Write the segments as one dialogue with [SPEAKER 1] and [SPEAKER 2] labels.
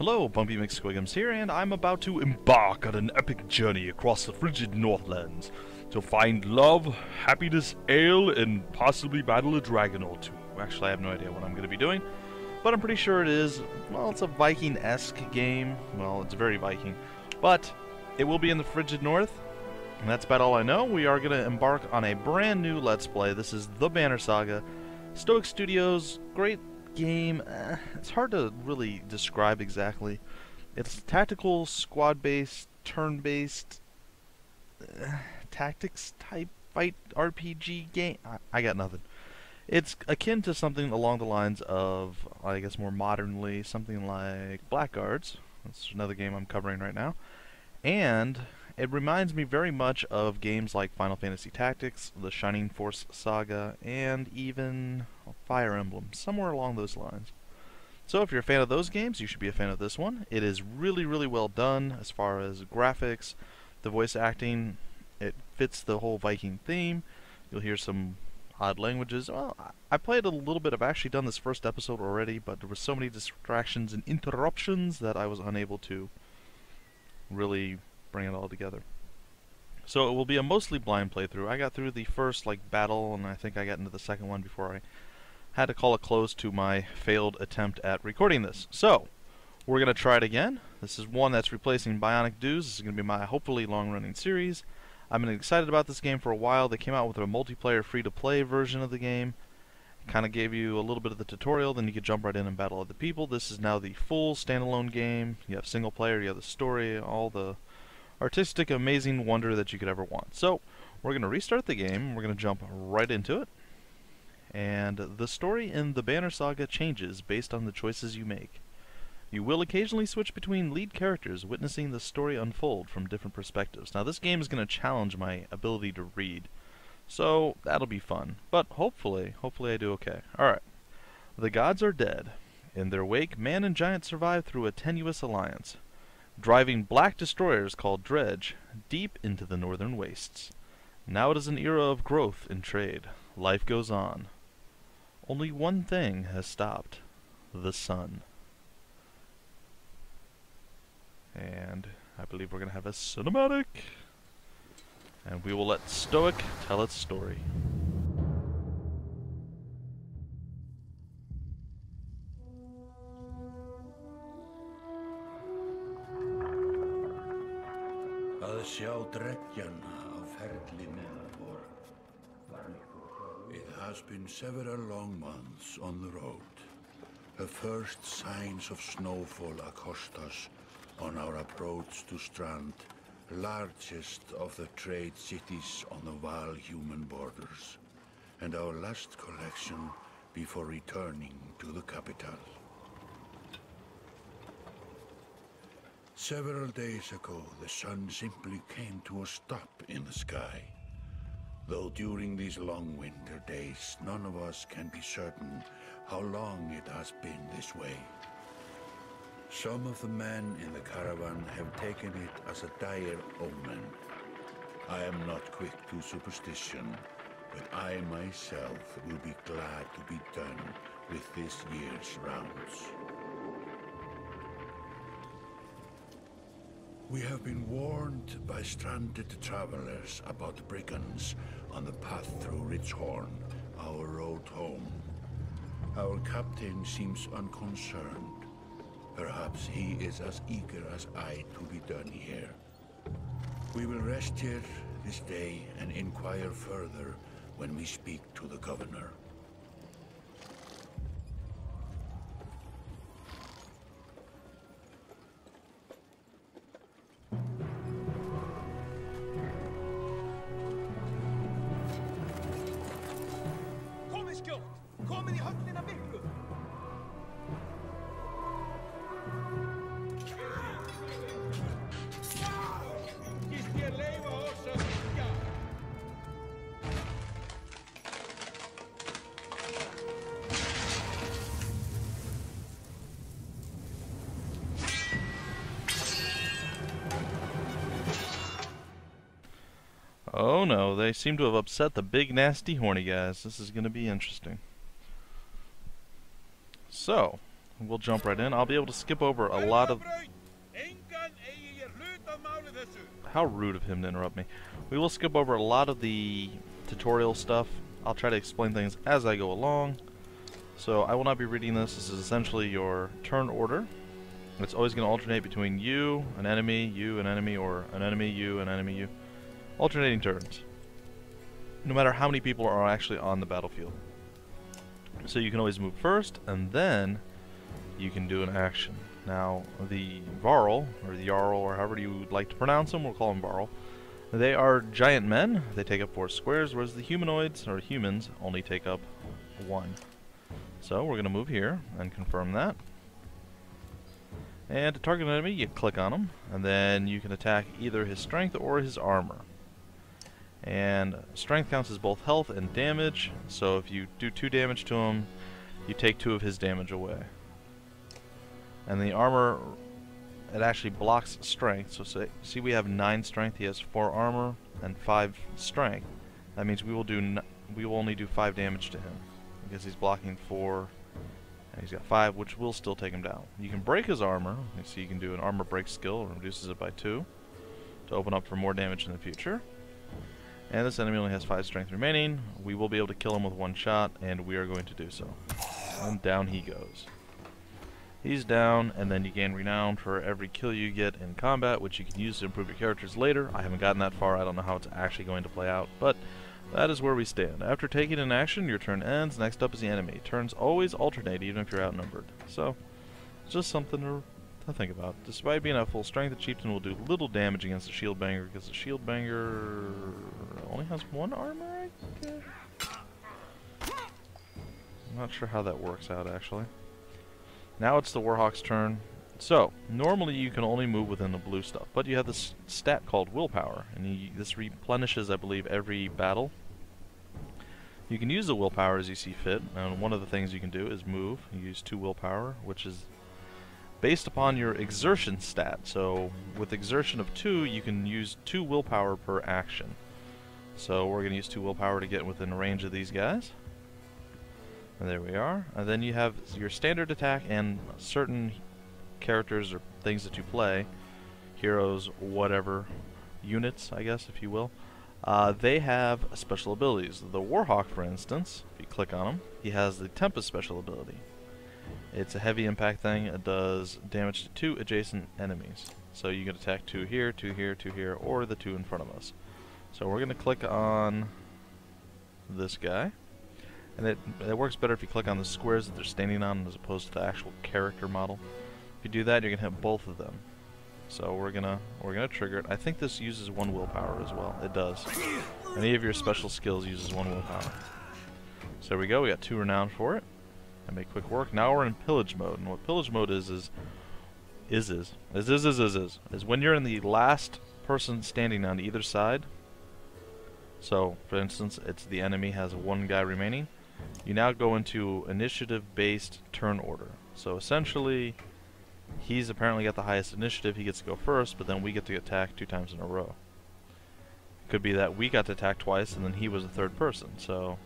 [SPEAKER 1] Hello, Bumpy McSquigums here, and I'm about to embark on an epic journey across the frigid Northlands to find love, happiness, ale, and possibly battle a dragon or two. Actually, I have no idea what I'm going to be doing, but I'm pretty sure it is, well, it's a Viking-esque game. Well, it's very Viking, but it will be in the frigid north, and that's about all I know. We are going to embark on a brand new Let's Play. This is the Banner Saga. Stoic Studios, great game. It's hard to really describe exactly. It's tactical, squad-based, turn-based, tactics type fight RPG game. I got nothing. It's akin to something along the lines of, I guess more modernly, something like Blackguards. That's another game I'm covering right now. And it reminds me very much of games like Final Fantasy Tactics, the Shining Force Saga, and even Fire Emblem, somewhere along those lines. So if you're a fan of those games, you should be a fan of this one. It is really, really well done as far as graphics, the voice acting. It fits the whole Viking theme. You'll hear some odd languages. Well, I played a little bit. I've actually done this first episode already, but there were so many distractions and interruptions that I was unable to really bring it all together. So it will be a mostly blind playthrough. I got through the first battle, and I think I got into the second one before I had to call a close to my failed attempt at recording this. So we're going to try it again. This is one that's replacing Bionic Dues. This is going to be my hopefully long-running series. I've been excited about this game for a while. They came out with a multiplayer free-to-play version of the game. Kind of gave you a little bit of the tutorial, then you could jump right in and battle other people. This is now the full standalone game. You have single player, you have the story, all the artistic, amazing wonder that you could ever want. So we're going to restart the game. We're going to jump right into it. And the story in the Banner Saga changes based on the choices you make. You will occasionally switch between lead characters, witnessing the story unfold from different perspectives. Now this game is going to challenge my ability to read, so that'll be fun. But hopefully I do okay. Alright. The gods are dead. In their wake, man and giant survive through a tenuous alliance, driving black destroyers called Dredge deep into the northern wastes. Now it is an era of growth and trade. Life goes on. Only one thing has stopped: the sun. And I believe we're going to have a cinematic, and we will let Stoic tell its story.
[SPEAKER 2] Að sjá dreggjan á ferli neðanborg. It has been several long months on the road. The first signs of snowfall accost us on our approach to Strand, largest of the trade cities on the Val-human borders, and our last collection before returning to the capital. Several days ago, the sun simply came to a stop in the sky. Though during these long winter days, none of us can be certain how long it has been this way. Some of the men in the caravan have taken it as a dire omen. I am not quick to superstition, but I myself will be glad to be done with this year's rounds. We have been warned by stranded travelers about brigands on the path through Ridgehorn, our road home. Our captain seems unconcerned. Perhaps he is as eager as I to be done here. We will rest here this day and inquire further when we speak to the governor.
[SPEAKER 3] Komið í höllina miklu! Gist ég leyfa oss að syngja?
[SPEAKER 1] Oh no, they seem to have upset the big nasty horny guys. This is going to be interesting. So, we'll jump right in. I'll be able to skip over a lot of...
[SPEAKER 3] Engan eigi hér hlut að máli þessu.
[SPEAKER 1] How rude of him to interrupt me. We will skip over a lot of the tutorial stuff. I'll try to explain things as I go along. So I will not be reading this. This is essentially your turn order. It's always going to alternate between you, an enemy, or an enemy, you, an enemy, you. Alternating turns. No matter how many people are actually on the battlefield. So you can always move first, and then you can do an action. Now, the Varl, or the Jarl, or however you would like to pronounce them, we'll call them Varl. They are giant men. They take up 4 squares, whereas the humanoids, or humans, only take up 1. So we're going to move here and confirm that. And to target an enemy, you click on him, and then you can attack either his strength or his armor. And strength counts as both health and damage, so if you do 2 damage to him, you take 2 of his damage away. And the armor, it actually blocks strength, so see we have 9 strength, he has 4 armor and 5 strength. That means we will only do 5 damage to him, because he's blocking 4, and he's got 5, which will still take him down. You can break his armor, so you can do an armor break skill, it reduces it by 2, to open up for more damage in the future. And this enemy only has 5 strength remaining. We will be able to kill him with 1 shot, and we are going to do so. And down he goes. He's down, and then you gain renown for every kill you get in combat, which you can use to improve your characters later. I haven't gotten that far, I don't know how it's actually going to play out, but that is where we stand. After taking an action, your turn ends. Next up is the enemy. Turns always alternate, even if you're outnumbered. So, it's just something to think about. Despite being at full strength, the chieftain will do little damage against the shield banger, because the shield banger only has 1 armor, I guess? I'm not sure how that works out, actually. Now it's the Warhawk's turn. So, normally you can only move within the blue stuff, but you have this stat called willpower, and this replenishes, I believe, every battle. You can use the willpower as you see fit, and one of the things you can do is move. You use 2 willpower, which is based upon your exertion stat. So, with exertion of 2, you can use 2 willpower per action. So, we're going to use 2 willpower to get within range of these guys. And there we are. And then you have your standard attack and certain characters or things that you play, heroes, whatever, units, I guess, if you will, they have special abilities. The Warhawk, for instance, if you click on him, he has the Tempest special ability. It's a heavy impact thing. It does damage to 2 adjacent enemies. So you can attack 2 here, 2 here, 2 here, or the 2 in front of us. So we're going to click on this guy. And it works better if you click on the squares that they're standing on as opposed to the actual character model. If you do that, you're gonna hit both of them. So we're gonna trigger it. I think this uses 1 willpower as well. It does. Any of your special skills uses 1 willpower. So there we go. We got 2 renown for it. And make quick work. Now we're in pillage mode, and what pillage mode is when you're in the last person standing on either side. So, for instance, it's the enemy has 1 guy remaining. You now go into initiative-based turn order. So essentially, he's apparently got the highest initiative. He gets to go first, but then we get to attack 2 times in a row. It could be that we got to attack twice, and then he was the 3rd person. So,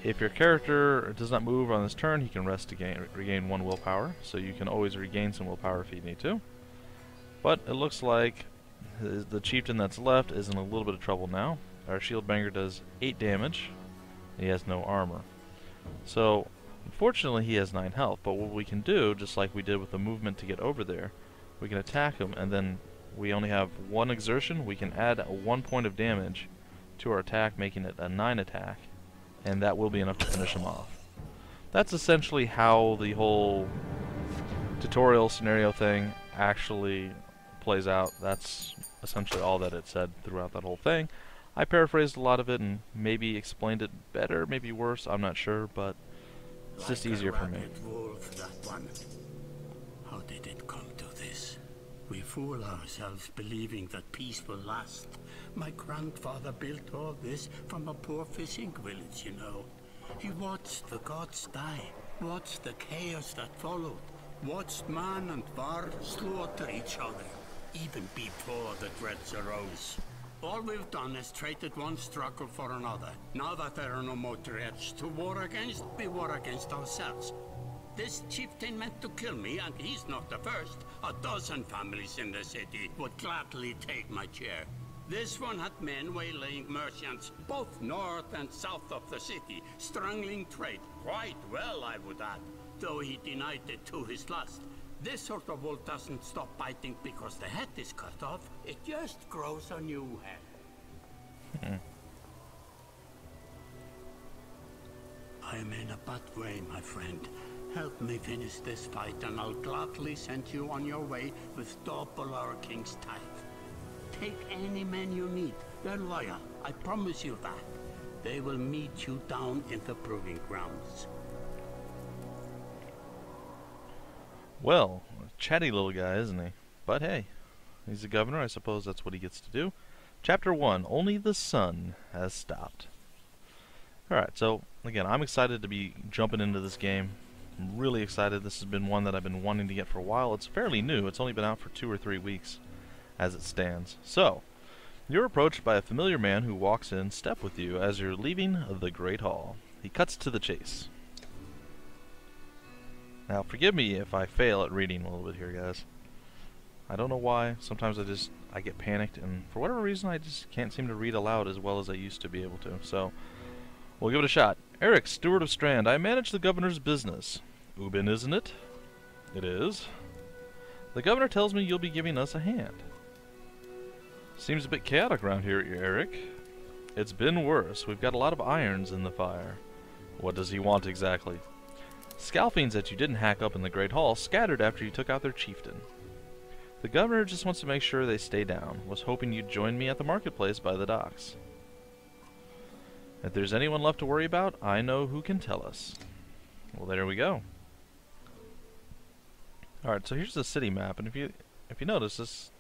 [SPEAKER 1] if your character does not move on this turn, he can rest to regain 1 willpower. So you can always regain some willpower if you need to. But it looks like the chieftain that's left is in a little bit of trouble now. Our shield banger does 8 damage. He has no armor. So, unfortunately, he has 9 health. But what we can do, just like we did with the movement to get over there, we can attack him, and then we only have 1 exertion. We can add 1 point of damage to our attack, making it a 9 attack, and that will be enough to finish him off. That's essentially how the whole tutorial scenario thing actually plays out. That's essentially all that it said throughout that whole thing. I paraphrased a lot of it and maybe explained it better, maybe worse, I'm not sure, but it's just easier for me.
[SPEAKER 4] How did it come to this? We fool ourselves believing that peace will last. My grandfather built all this from a poor fishing village, you know. He watched the gods die, watched the chaos that followed, watched man and var slaughter each other, even before the dreads arose. All we've done is traded one struggle for another. Now that there are no more dreads to war against, we war against ourselves. This chieftain meant to kill me, and he's not the first. A dozen families in the city would gladly take my chair. This one had men waylaying merchants, both north and south of the city, strangling trade, quite well, I would add, though he denied it to his last. This sort of wolf doesn't stop biting because the head is cut off. It just grows a new head. I'm in a bad way, my friend. Help me finish this fight, and I'll gladly send you on your way with double our king's tithe. Take any men you need. They're loyal, I promise you that. They will meet you down in the proving grounds.
[SPEAKER 1] Well, a chatty little guy, isn't he? But hey, he's the governor. I suppose that's what he gets to do. Chapter 1, Only the Sun Has Stopped. Alright, so, again, I'm excited to be jumping into this game. I'm really excited. This has been one that I've been wanting to get for a while. It's fairly new. It's only been out for 2 or 3 weeks as it stands. So, you're approached by a familiar man who walks in step with you as you're leaving the Great Hall. He cuts to the chase. Now, forgive me if I fail at reading a little bit here, guys. I don't know why. Sometimes I get panicked, and for whatever reason, I just can't seem to read aloud as well as I used to be able to. So, we'll give it a shot. Eric, Steward of Strand, I manage the governor's business. Ubin, isn't it? It is. The governor tells me you'll be giving us a hand. Seems a bit chaotic around here, Eric. It's been worse. We've got a lot of irons in the fire. What does he want exactly? Scalfings that you didn't hack up in the Great Hall scattered after you took out their chieftain. The governor just wants to make sure they stay down. Was hoping you'd join me at the marketplace by the docks. If there's anyone left to worry about, I know who can tell us. Well, there we go. Alright, so here's the city map, and if you notice, this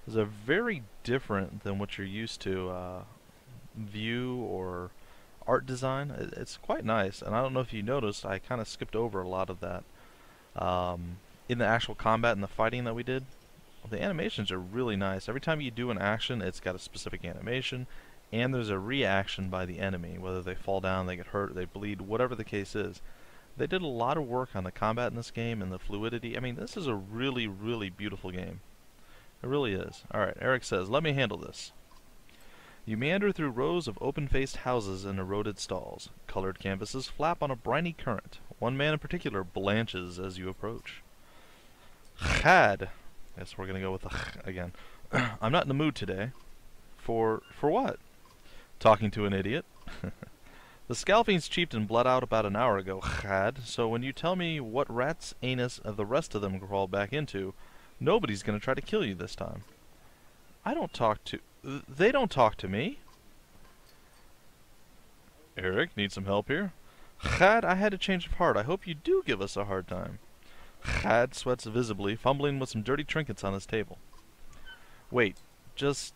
[SPEAKER 1] is a very different than what you're used to view or art design. It's quite nice, and I don't know if you noticed, I kind of skipped over a lot of that in the actual combat and the fighting that we did. The animations are really nice. Every time you do an action, it's got a specific animation, and there's a reaction by the enemy, whether they fall down, they get hurt, they bleed, whatever the case is. They did a lot of work on the combat in this game and the fluidity. I mean, this is a really, really beautiful game. It really is. Alright, Eric says, let me handle this. You meander through rows of open-faced houses and eroded stalls. Colored canvases flap on a briny current. One man in particular blanches as you approach. Chad. Guess we're gonna go with the again. I'm not in the mood today. For what? Talking to an idiot. The Scalfing's chieftain bled out about an hour ago, Chad, so when you tell me what rat's anus the rest of them crawled back into, nobody's gonna try to kill you this time. They don't talk to me. Eric, need some help here? Chad, I had a change of heart. I hope you do give us a hard time. Chad sweats visibly, fumbling with some dirty trinkets on his table. Wait, just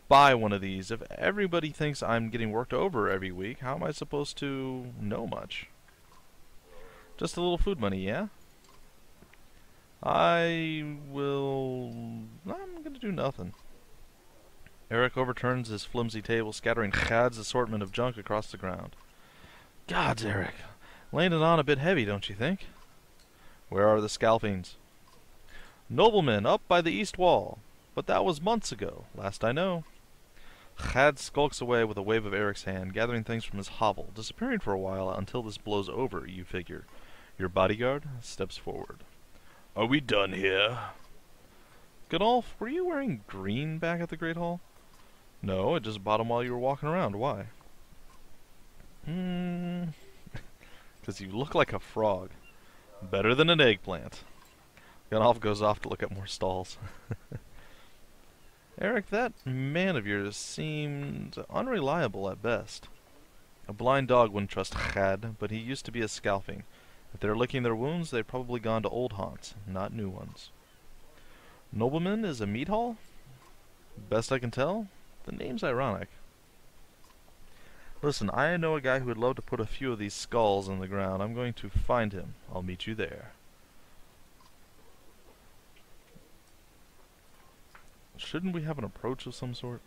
[SPEAKER 1] buy one of these. If everybody thinks I'm getting worked over every week, how am I supposed to know much? Just a little food money, yeah? I'm gonna do nothing. Eric overturns his flimsy table, scattering Chad's assortment of junk across the ground. Gods, Eric. Laying it on a bit heavy, don't you think? Where are the Scalfings? Noblemen, up by the east wall. But that was months ago, last I know. Chad skulks away with a wave of Eric's hand, gathering things from his hovel, disappearing for a while until this blows over, you figure. Your bodyguard steps forward. Are we done here? Godolph, were you wearing green back at the Great Hall? No, I just bought them while you were walking around. Why? Because you look like a frog. Better than an eggplant. Godolph goes off to look at more stalls. Eric, that man of yours seemed unreliable at best. A blind dog wouldn't trust Chad, but he used to be a Scalfing. If they're licking their wounds, they've probably gone to old haunts, not new ones. Nobleman is a meat hall? Best I can tell, the name's ironic. Listen, I know a guy who would love to put a few of these skulls in the ground. I'm going to find him. I'll meet you there. Shouldn't we have an approach of some sort?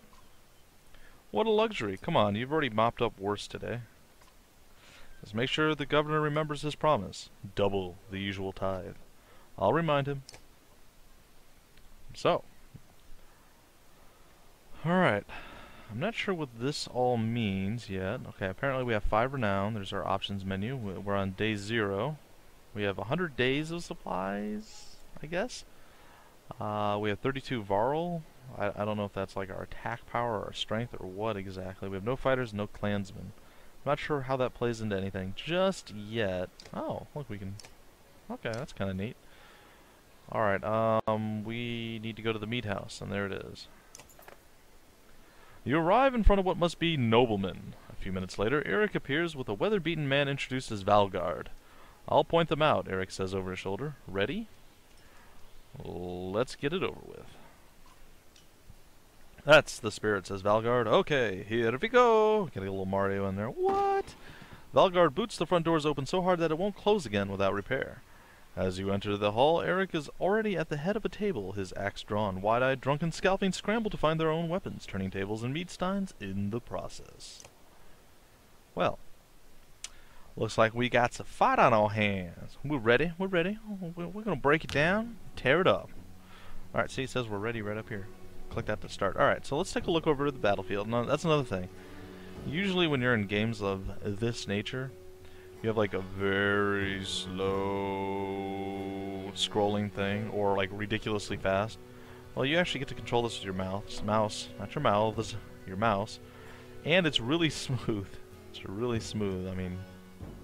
[SPEAKER 1] What a luxury. Come on, you've already mopped up worse today. Says, make sure the governor remembers his promise. Double the usual tithe. I'll remind him. So. Alright. I'm not sure what this all means yet. Okay, apparently we have 5 renown. There's our options menu. We're on day 0. We have 100 days of supplies, I guess. We have 32 Varl. I don't know if that's like our attack power or our strength or what exactly. We have no fighters, no clansmen. I'm not sure how that plays into anything just yet. Oh, look, we can... Okay, that's kind of neat. Alright, we need to go to the meat house, and there it is. You arrive in front of what must be noblemen. A few minutes later, Eric appears with a weather-beaten man introduced as Valgard. I'll point them out, Eric says over his shoulder. Ready? Let's get it over with. That's the spirit, says Valgard. Okay, here we go. Get a little Mario in there. What? Valgard boots the front doors open so hard that it won't close again without repair. As you enter the hall, Eric is already at the head of a table, his axe drawn. Wide-eyed, drunken scalping scramble to find their own weapons, turning tables and meat steins in the process. Well, looks like we got a fight on our hands. We're ready. We're ready. We're going to break it down, tear it up. Alright, see, it says we're ready right up here. Click that to start. Alright, so let's take a look over at the battlefield. Now, that's another thing. Usually when you're in games of this nature, you have like a very slow scrolling thing, or like ridiculously fast. Well, you actually get to control this with your mouse, not your mouths, your mouse, and it's really smooth. It's really smooth. I mean,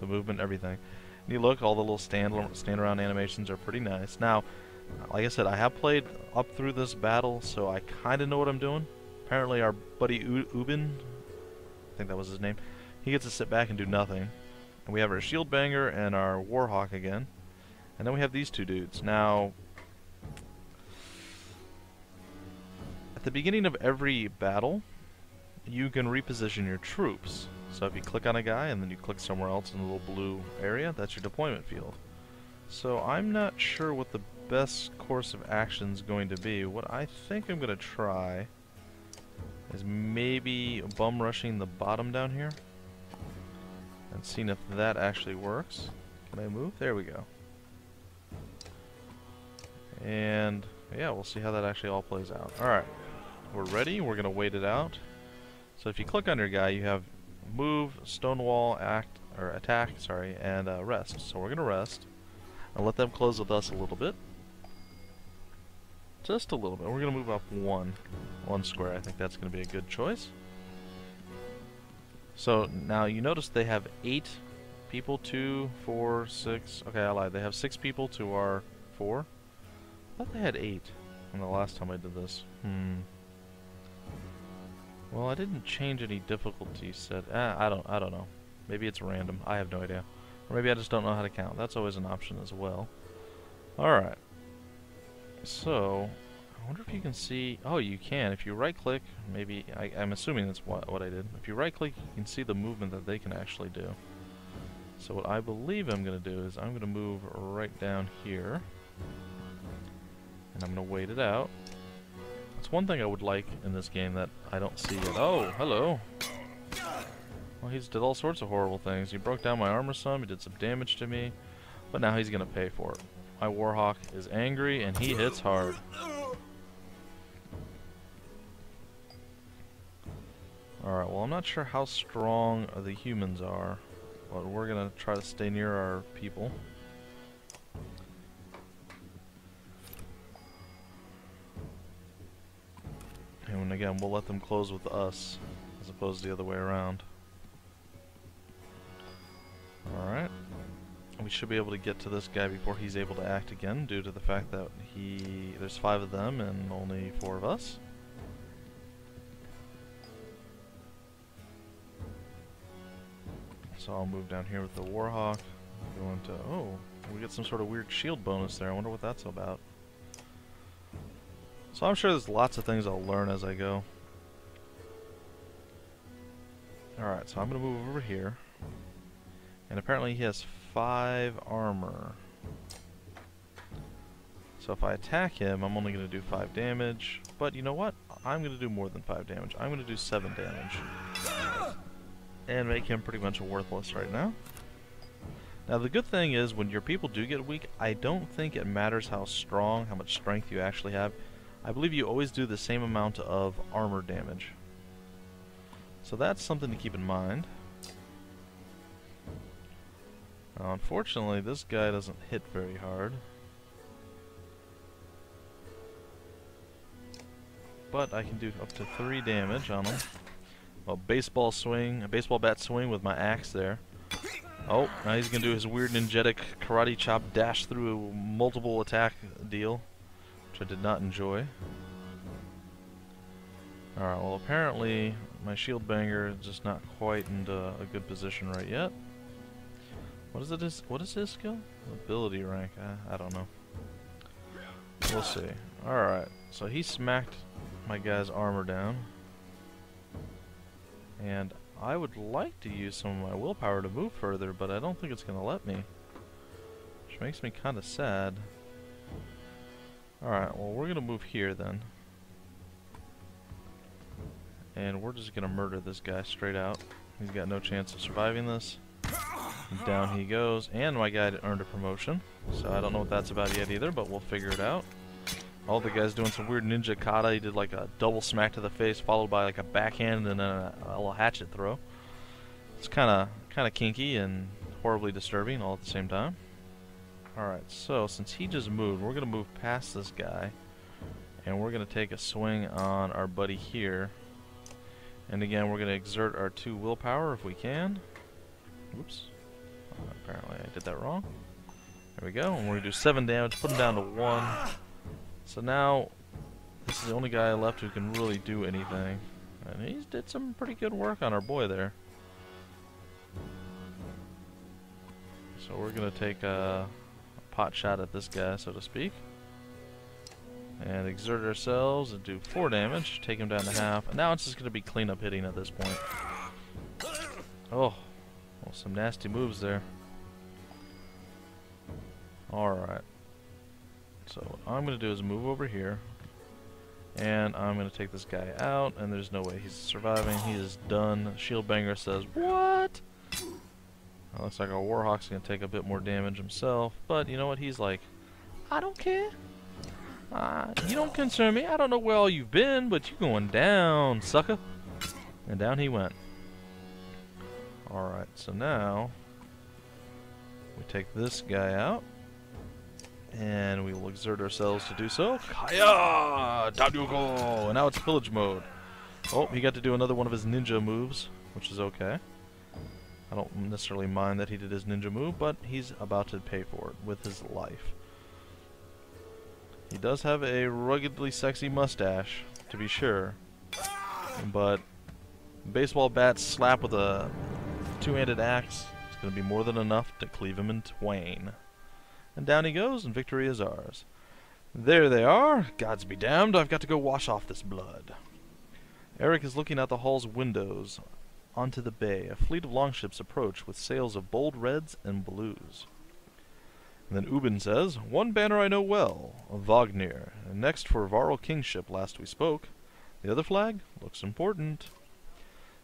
[SPEAKER 1] the movement, everything. And you look, all the little stand around animations are pretty nice. Now, like I said, I have played up through this battle, so I kind of know what I'm doing. Apparently, our buddy Ubin, I think that was his name, he gets to sit back and do nothing. And we have our shield banger and our warhawk again. And then we have these two dudes. Now, at the beginning of every battle, you can reposition your troops. So if you click on a guy and then you click somewhere else in the little blue area, that's your deployment field. So I'm not sure what the best course of action is going to be. What I think I'm going to try is maybe bum rushing the bottom down here and seeing if that actually works. Can I move? There we go. And yeah, we'll see how that actually all plays out. Alright, we're ready. We're going to wait it out. So if you click on your guy, you have move, stonewall, attack, sorry, and rest. So we're going to rest and let them close with us a little bit. Just a little bit. We're going to move up one square. I think that's going to be a good choice. So now you notice they have 8 people, 2, 4, 6. Okay, I lied. They have 6 people to our 4. I thought they had 8 from the last time I did this. Well, I didn't change any difficulty set. I don't know. Maybe it's random. I have no idea. Or maybe I just don't know how to count. That's always an option as well. Alright. So, I wonder if you can see... Oh, you can. If you right-click, maybe... I'm assuming that's what I did. If you right-click, you can see the movement that they can actually do. So what I believe I'm going to do is I'm going to move right down here. And I'm going to wait it out. That's one thing I would like in this game that I don't see yet. Oh, hello. Well, he's did all sorts of horrible things. He broke down my armor some, he did some damage to me, but now he's going to pay for it. My Warhawk is angry, and he hits hard. Alright, well, I'm not sure how strong the humans are, but we're going to try to stay near our people. And again, we'll let them close with us, as opposed to the other way around. Alright. We should be able to get to this guy before he's able to act again, due to the fact that there's 5 of them and only 4 of us. So I'll move down here with the Warhawk. Go into... Oh, we get some sort of weird shield bonus there. I wonder what that's about. So I'm sure there's lots of things I'll learn as I go. Alright, so I'm going to move over here. And apparently he has 5 armor. So if I attack him, I'm only going to do 5 damage. But you know what? I'm going to do more than 5 damage. I'm going to do 7 damage. And make him pretty much worthless right now. Now the good thing is when your people do get weak, I don't think it matters how strong, how much strength you actually have. I believe you always do the same amount of armor damage. So that's something to keep in mind. Unfortunately, this guy doesn't hit very hard. But I can do up to 3 damage on him. A baseball bat swing with my axe there. Oh, now he's going to do his weird ninjetic karate chop dash through a multiple attack deal, which I did not enjoy. Alright, well apparently my shield banger is just not quite in a good position right yet. What is his skill? Ability rank, I don't know. We'll see. Alright, so he smacked my guy's armor down. And I would like to use some of my willpower to move further, but I don't think it's going to let me. Which makes me kind of sad. Alright, well we're going to move here then. And we're just going to murder this guy straight out. He's got no chance of surviving this. And down he goes, and my guy earned a promotion. So I don't know what that's about yet either, but we'll figure it out. All the guy's doing some weird ninja kata. He did like a double smack to the face, followed by like a backhand and then a little hatchet throw. It's kind of kinky and horribly disturbing all at the same time. Alright, so since he just moved, we're going to move past this guy. And we're going to take a swing on our buddy here. And again, we're going to exert our 2 willpower if we can. Oops. Apparently I did that wrong. There we go. And we're going to do 7 damage, put him down to 1. So now, this is the only guy left who can really do anything. And he did some pretty good work on our boy there. So we're going to take a pot shot at this guy, so to speak. And exert ourselves and do 4 damage, take him down to half. And now it's just going to be cleanup hitting at this point. Oh, well, some nasty moves there. Alright. So what I'm going to do is move over here. And I'm going to take this guy out. And there's no way he's surviving. He is done. Shield Banger says, what? Well, looks like our Warhawk's going to take a bit more damage himself. But you know what? He's like, I don't care. You don't concern me. I don't know where all you've been, but you're going down, sucker. And down he went. Alright, so now we take this guy out. And we will exert ourselves to do so. Kaya! Dadyugo! And now it's pillage mode. Oh, he got to do another one of his ninja moves, which is okay. I don't necessarily mind that he did his ninja move, but he's about to pay for it with his life. He does have a ruggedly sexy mustache, to be sure. But baseball bat slap with a 2-handed axe is going to be more than enough to cleave him in twain. And down he goes, and victory is ours. There they are. Gods be damned, I've got to go wash off this blood. Eric is looking out the hall's windows onto the bay. A fleet of longships approach with sails of bold reds and blues. And then Ubin says, one banner I know well, Wagner. And next for Varl kingship last we spoke. The other flag looks important.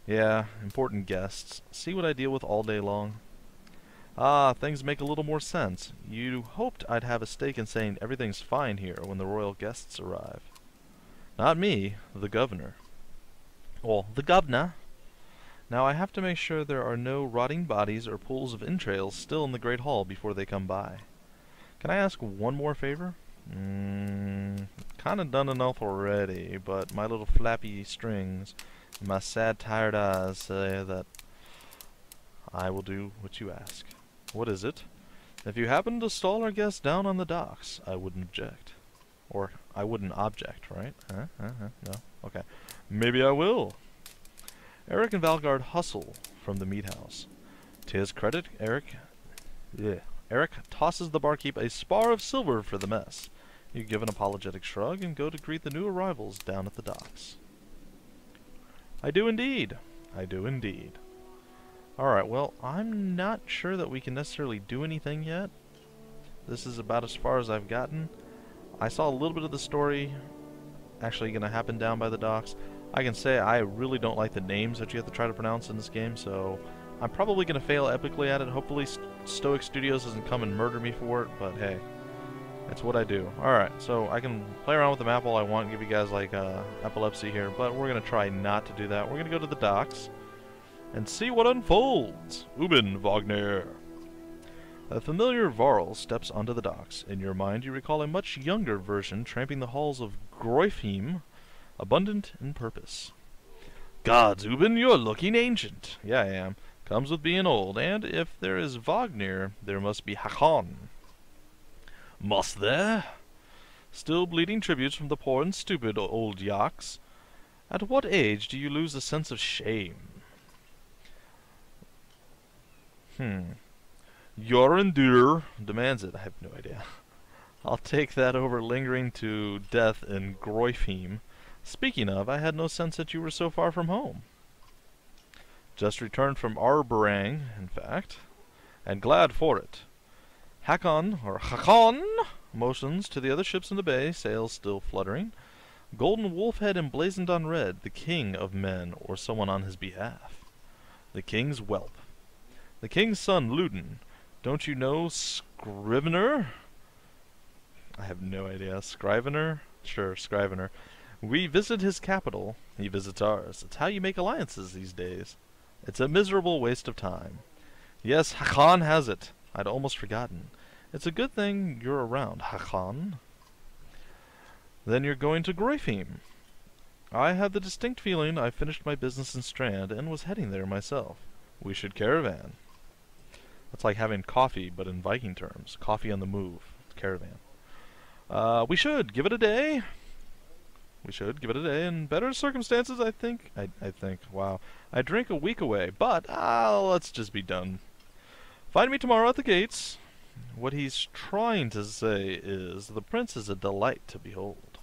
[SPEAKER 1] Yeah, important guests. See what I deal with all day long? Ah, things make a little more sense. You hoped I'd have a stake in saying everything's fine here when the royal guests arrive. Not me, the governor. Well, the governor. Now I have to make sure there are no rotting bodies or pools of entrails still in the Great Hall before they come by. Can I ask one more favor? Kinda done enough already, but my little flappy strings and my sad, tired eyes say that I will do what you ask. What is it? If you happen to stall our guests down on the docks, I wouldn't object. Or, I wouldn't object, right? No? Okay. Maybe I will. Eric and Valgard hustle from the meat house. To his credit, Eric tosses the barkeep a spar of silver for the mess. You give an apologetic shrug and go to greet the new arrivals down at the docks. I do indeed. I do indeed. Alright, well, I'm not sure that we can necessarily do anything yet. This is about as far as I've gotten. I saw a little bit of the story actually going to happen down by the docks. I can say I really don't like the names that you have to try to pronounce in this game, so I'm probably going to fail epically at it. Hopefully Stoic Studios doesn't come and murder me for it, but hey, that's what I do. Alright, so I can play around with the map all I want and give you guys like epilepsy here, but we're going to try not to do that. We're going to go to the docks and see what unfolds. Ubin Wagner. A familiar Varl steps onto the docks. In your mind, you recall a much younger version tramping the halls of Groifheim, abundant in purpose. Gods, Ubin, you're looking ancient. Yeah, I am. Comes with being old, and if there is Wagner, there must be Hakon. Must there? Still bleeding tributes from the poor and stupid old yaks. At what age do you lose a sense of shame? Jorandur demands it. I have no idea. I'll take that over lingering to death in Groifheim. Speaking of, I had no sense that you were so far from home. Just returned from Arberang, in fact, and glad for it. Hakon motions to the other ships in the bay, sails still fluttering. Golden wolf head emblazoned on red, the king of men, or someone on his behalf. The king's whelp. The king's son, Ludin. Don't you know Scrivener? I have no idea. Scrivener? Sure, Scrivener. We visit his capital. He visits ours. It's how you make alliances these days. It's a miserable waste of time. Yes, Hakon has it. I'd almost forgotten. It's a good thing you're around, Hakon. Then you're going to Groifheim. I had the distinct feeling I finished my business in Strand and was heading there myself. We should caravan. That's like having coffee, but in Viking terms. Coffee on the move. Caravan. We should give it a day. We should give it a day. In better circumstances, I think. I think. Wow. I drink a week away, but let's just be done. Find me tomorrow at the gates. What he's trying to say is the prince is a delight to behold.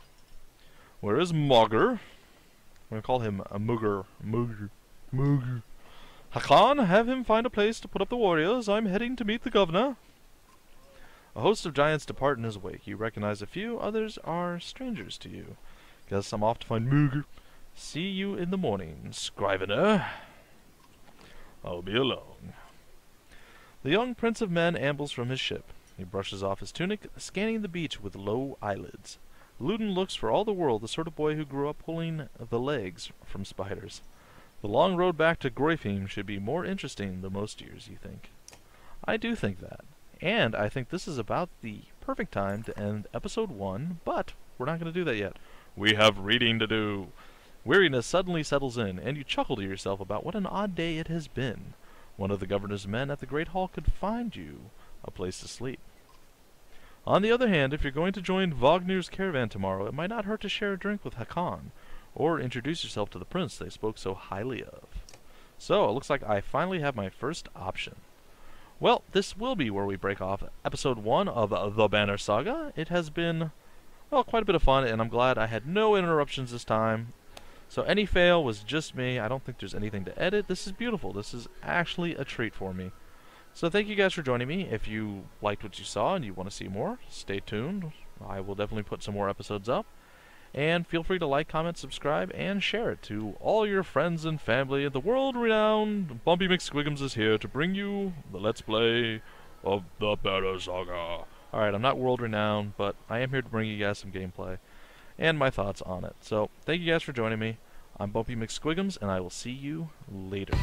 [SPEAKER 1] Where is Mogger? I'm going to call him a Mugger. Mugger. Hakon, have him find a place to put up the warriors. I'm heading to meet the governor. A host of giants depart in his wake. You recognize a few, others are strangers to you. Guess I'm off to find Mugger. See you in the morning, Scrivener. I'll be alone. The young prince of men ambles from his ship. He brushes off his tunic, scanning the beach with low eyelids. Ludin looks for all the world the sort of boy who grew up pulling the legs from spiders. The long road back to Groifheim should be more interesting than most years, you think. I do think that. And I think this is about the perfect time to end episode 1, but we're not going to do that yet. We have reading to do. Weariness suddenly settles in, and you chuckle to yourself about what an odd day it has been. One of the governor's men at the Great Hall could find you a place to sleep. On the other hand, if you're going to join Wagner's caravan tomorrow, it might not hurt to share a drink with Hakon, or introduce yourself to the prince they spoke so highly of. So, it looks like I finally have my first option. Well, this will be where we break off episode 1 of the Banner Saga. It has been, well, quite a bit of fun, and I'm glad I had no interruptions this time. So any fail was just me. I don't think there's anything to edit. This is beautiful. This is actually a treat for me. So thank you guys for joining me. If you liked what you saw and you want to see more, stay tuned. I will definitely put some more episodes up. And feel free to like, comment, subscribe, and share it to all your friends and family. The world-renowned Bumpy McSquigums is here to bring you the Let's Play of the Banner Saga. Alright, I'm not world-renowned, but I am here to bring you guys some gameplay and my thoughts on it. So, thank you guys for joining me. I'm Bumpy McSquigums, and I will see you later.